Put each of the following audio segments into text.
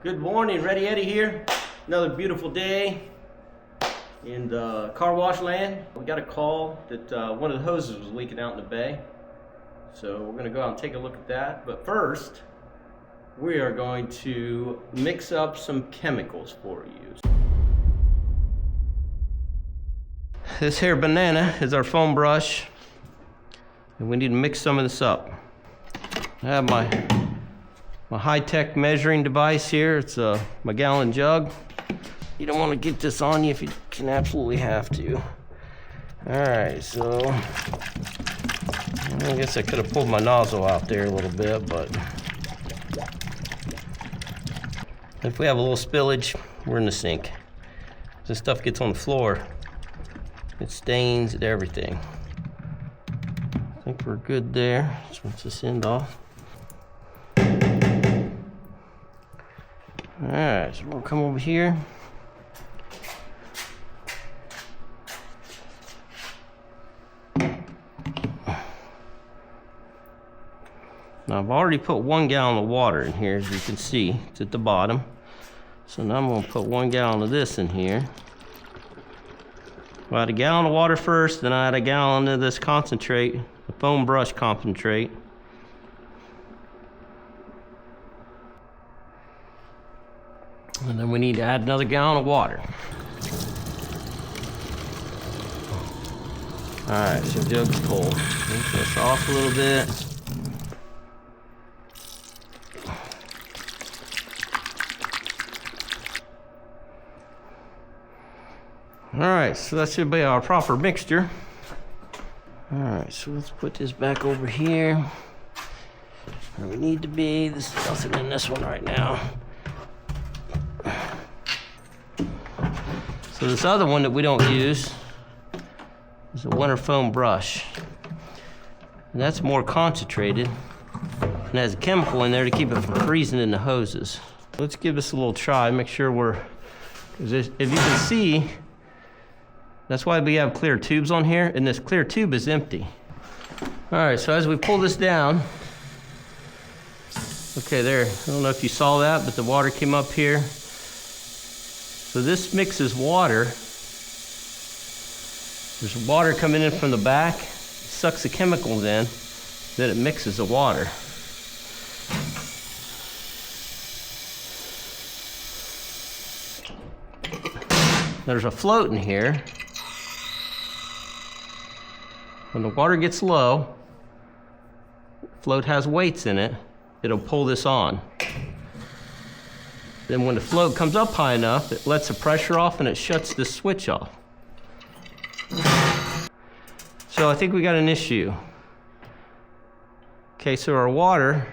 Good morning, Ready Eddie here. Another beautiful day in the car wash land. We got a call that one of the hoses was leaking out in the bay. So we're gonna go out and take a look at that. But first, we are going to mix up some chemicals for you. This here banana is our foam brush. And we need to mix some of this up. I have my high-tech measuring device here. It's my gallon jug. You don't want to get this on you if you can absolutely have to. All right, so I guess I could have pulled my nozzle out there a little bit, but if we have a little spillage, we're in the sink. This stuff gets on the floor, it stains and everything. I think we're good there. Just rinse this end off. Alright, so we'll come over here. Now I've already put 1 gallon of water in here, as you can see. It's at the bottom. So now I'm going to put 1 gallon of this in here. I had a gallon of water first, then I had a gallon of this concentrate, the foam brush concentrate. And then we need to add another gallon of water. All right, so the jug's full. Take this off a little bit. All right, so that should be our proper mixture. All right, so let's put this back over here where we need to be. There's nothing in this one right now. So this other one that we don't use is a winter foam brush. And that's more concentrated and has a chemical in there to keep it from freezing in the hoses. Let's give this a little try, make sure we're, because if you can see, that's why we have clear tubes on here, and this clear tube is empty. All right, so as we pull this down, okay, there, I don't know if you saw that, but the water came up here. So this mixes water. There's water coming in from the back, sucks the chemicals in, then it mixes the water. There's a float in here. When the water gets low, the float has weights in it, it'll pull this on. Then when the float comes up high enough, it lets the pressure off and it shuts this switch off. So I think we got an issue. Okay, so our water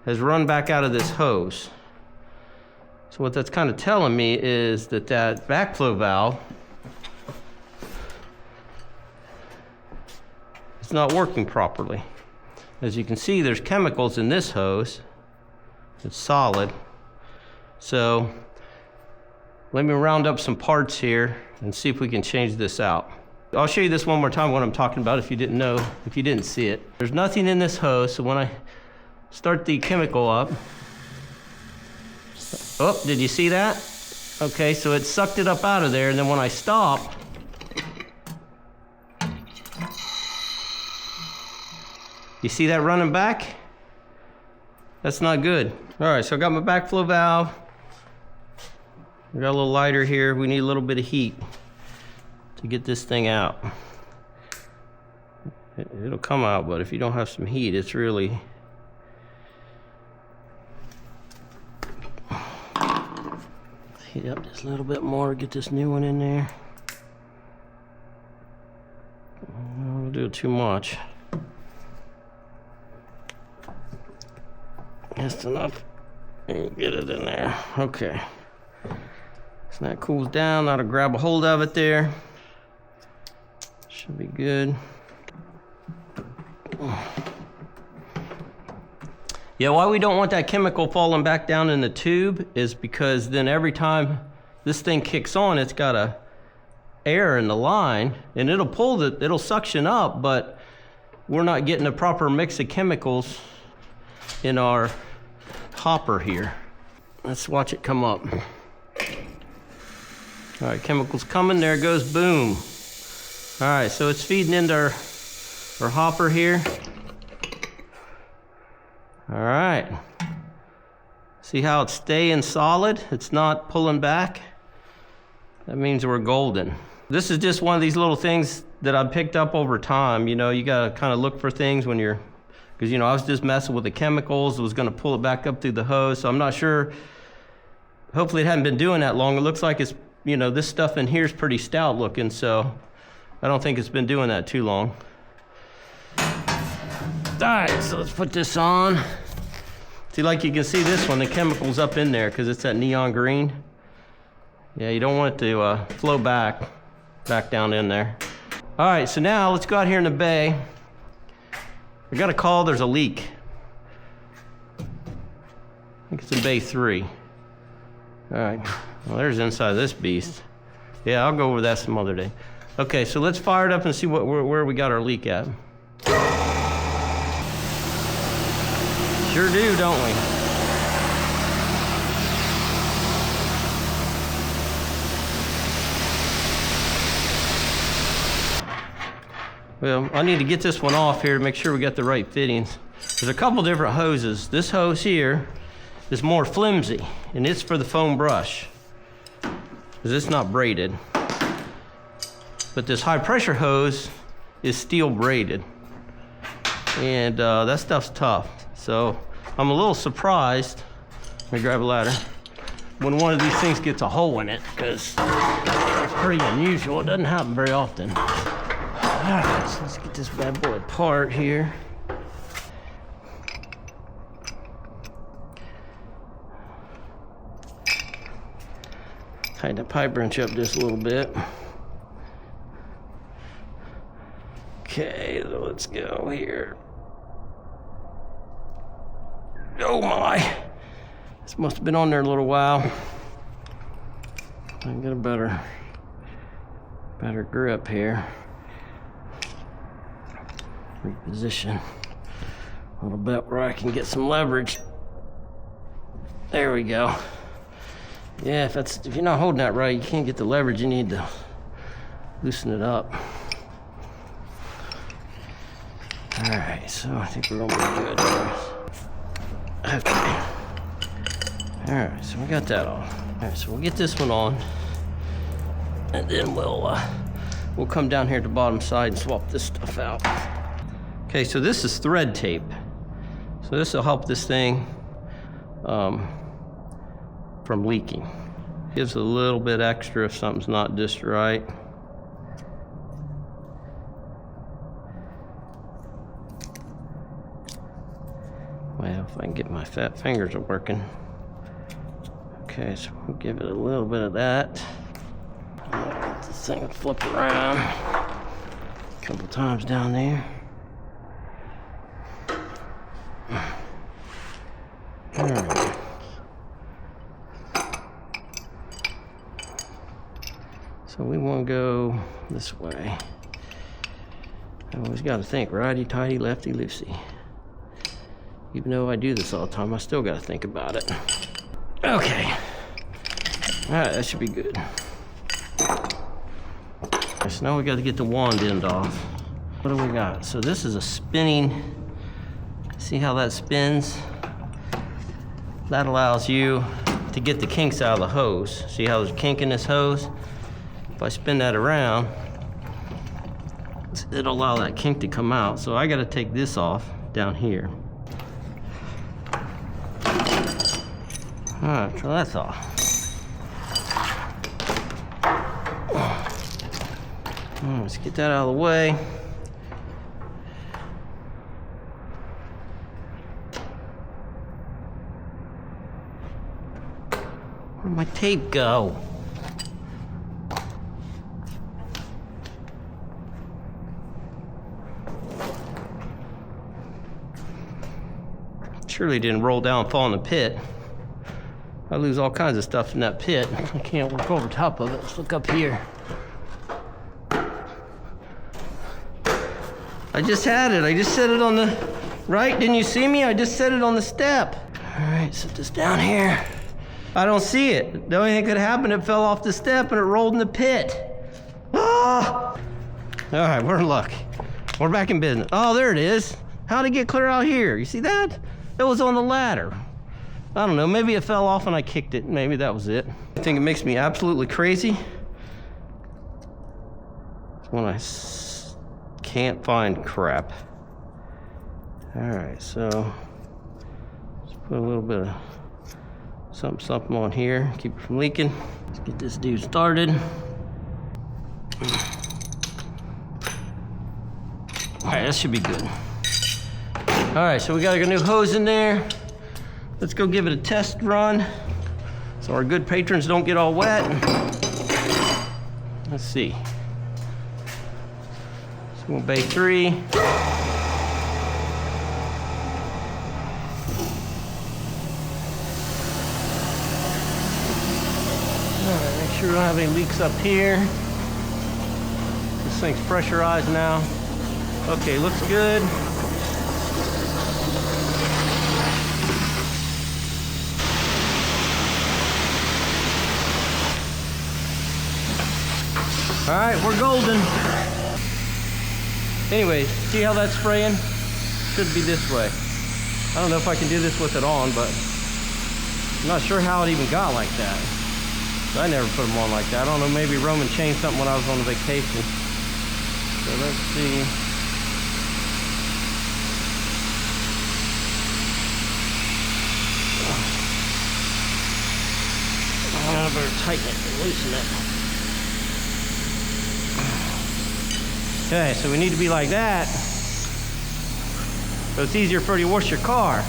has run back out of this hose. So what that's kind of telling me is that that backflow valve is not working properly. As you can see, there's chemicals in this hose. It's solid. So let me round up some parts here and see if we can change this out. I'll show you this one more time what I'm talking about if you didn't know, if you didn't see it. There's nothing in this hose, so when I start the chemical up, oh, did you see that? Okay, so it sucked it up out of there, and then when I stop, you see that running back? That's not good. All right, so I got my backflow valve. We got a little lighter here. We need a little bit of heat to get this thing out. It'll come out, but if you don't have some heat, it's really... Heat up just a little bit more, get this new one in there. Don't do it too much. Just enough. And get it in there. Okay. So that cools down, that'll grab a hold of it there. Should be good. Yeah, why we don't want that chemical falling back down in the tube is because then every time this thing kicks on, it's got a air in the line and it'll suction up, but we're not getting a proper mix of chemicals in our hopper here. Let's watch it come up. All right, chemicals coming. There it goes. Boom. All right, so it's feeding into our hopper here. All right. See how it's staying solid? It's not pulling back. That means we're golden. This is just one of these little things that I've picked up over time. You know, you gotta kind of look for things when you're, because you know, I was just messing with the chemicals. I was gonna pull it back up through the hose, so I'm not sure. Hopefully it hadn't been doing that long. It looks like it's, you know, this stuff in here is pretty stout looking, so I don't think it's been doing that too long. All right, so let's put this on. See, like you can see this one, the chemical's up in there because it's that neon green. Yeah, you don't want it to flow back down in there. All right, so now let's go out here in the bay. I got a call, there's a leak. I think it's in bay 3. All right, well, there's inside of this beast. Yeah, I'll go over that some other day. Okay, so let's fire it up and see where we got our leak at. Sure do, don't we? Well, I need to get this one off here to make sure we got the right fittings. There's a couple different hoses. This hose here is more flimsy, and it's for the foam brush, because it's not braided. But this high pressure hose is steel braided, and that stuff's tough. So I'm a little surprised, let me grab a ladder, when one of these things gets a hole in it, because it's pretty unusual. It doesn't happen very often. All right, so let's get this bad boy apart here. Tighten the pipe wrench up just a little bit. Okay, so let's go here. Oh my, this must have been on there a little while. I get a better grip here. Reposition a little bit where I can get some leverage. There we go. Yeah, if you're not holding that right, you can't get the leverage. You need to loosen it up. All right, so I think we're gonna be good here. Okay. All right, so we got that on. All right, so we'll get this one on, and then we'll come down here to the bottom side and swap this stuff out. Okay, so this is thread tape. So this will help this thing from leaking. Gives a little bit extra if something's not just right. Well, if I can get my fat fingers working. Okay, so we'll give it a little bit of that. This thing will flip around a couple times down there. All right. So we want to go this way. I always got to think righty-tighty, lefty-loosey. Even though I do this all the time, I still got to think about it. Okay. All right, that should be good. So now we got to get the wand end off. What do we got? So this is a spinning. See how that spins? That allows you to get the kinks out of the hose. See how there's a kink in this hose? If I spin that around, it'll allow that kink to come out. So I got to take this off down here. All right, so that's off. Let's get that out of the way. Where'd my tape go? Surely didn't roll down and fall in the pit. I lose all kinds of stuff in that pit. I can't work over top of it. Let's look up here. I just had it. I just set it on the right. Didn't you see me? I just set it on the step. All right, set this down here. I don't see it. The only thing that could happen, it fell off the step and it rolled in the pit. Ah! All right, we're in luck. We're back in business. Oh, there it is. How'd it get clear out here? You see that? It was on the ladder. I don't know, maybe it fell off and I kicked it. Maybe that was it. I think it makes me absolutely crazy when I can't find crap. All right, so let's put a little bit of something on here, keep it from leaking. Let's get this dude started. All right, that should be good. All right, so we got a new hose in there. Let's go give it a test run so our good patrons don't get all wet. Let's see. So we'll bay 3. All right, make sure we don't have any leaks up here. This thing's pressurized now. Okay, looks good. All right, we're golden. Anyways, see how that's spraying? Should be this way. I don't know if I can do this with it on, but I'm not sure how it even got like that. I never put them on like that. I don't know, maybe Roman changed something when I was on a vacation. So let's see. I better tighten it and loosen it. Okay, so we need to be like that. So it's easier for you to wash your car.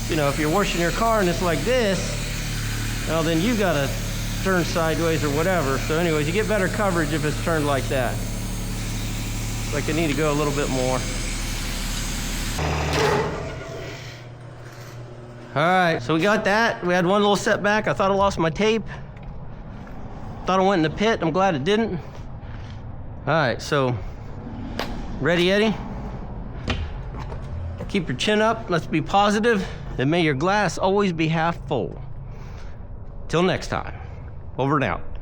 You know, if you're washing your car and it's like this, well, then you gotta turn sideways or whatever. So anyways, you get better coverage if it's turned like that. Like I need to go a little bit more. All right, so we got that. We had one little setback. I thought I lost my tape. Thought I went in the pit. I'm glad it didn't. All right, so ready, Eddie? Keep your chin up. Let's be positive, and may your glass always be half full. Till next time, over and out.